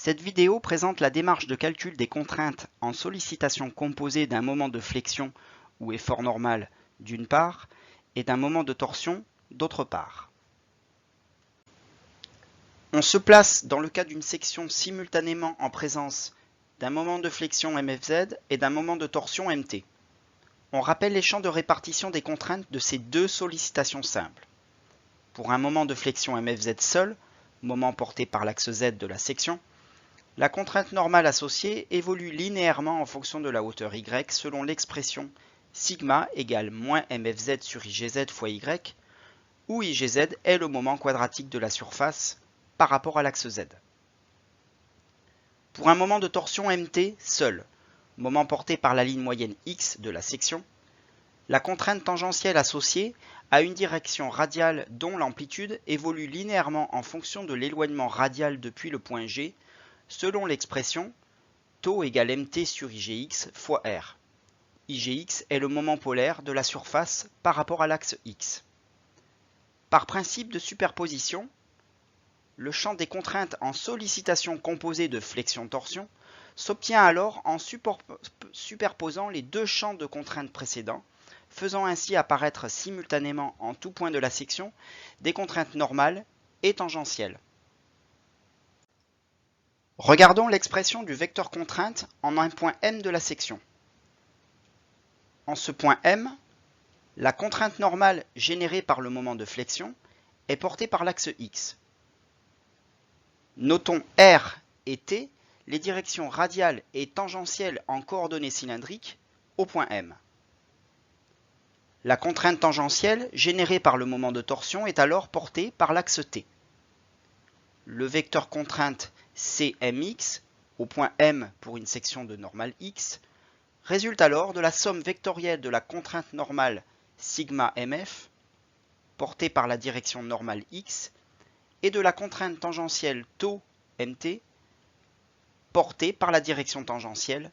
Cette vidéo présente la démarche de calcul des contraintes en sollicitation composée d'un moment de flexion ou effort normal d'une part et d'un moment de torsion d'autre part. On se place dans le cas d'une section simultanément en présence d'un moment de flexion MFZ et d'un moment de torsion MT. On rappelle les champs de répartition des contraintes de ces deux sollicitations simples. Pour un moment de flexion MFZ seul, moment porté par l'axe Z de la section, la contrainte normale associée évolue linéairement en fonction de la hauteur Y selon l'expression sigma égale moins MFZ sur IGZ fois Y, où IGZ est le moment quadratique de la surface par rapport à l'axe Z. Pour un moment de torsion MT seul, moment porté par la ligne moyenne X de la section, la contrainte tangentielle associée a une direction radiale dont l'amplitude évolue linéairement en fonction de l'éloignement radial depuis le point G, selon l'expression tau égale mt sur IGX fois R. IGX est le moment polaire de la surface par rapport à l'axe X. Par principe de superposition, le champ des contraintes en sollicitation composée de flexion-torsion s'obtient alors en superposant les deux champs de contraintes précédents, faisant ainsi apparaître simultanément en tout point de la section des contraintes normales et tangentielles. Regardons l'expression du vecteur contrainte en un point M de la section. En ce point M, la contrainte normale générée par le moment de flexion est portée par l'axe X. Notons R et T, les directions radiales et tangentielles en coordonnées cylindriques au point M. La contrainte tangentielle générée par le moment de torsion est alors portée par l'axe T. Le vecteur contrainte Cmx, au point M pour une section de normale X, résulte alors de la somme vectorielle de la contrainte normale sigma mf, portée par la direction normale X, et de la contrainte tangentielle tau mt, portée par la direction tangentielle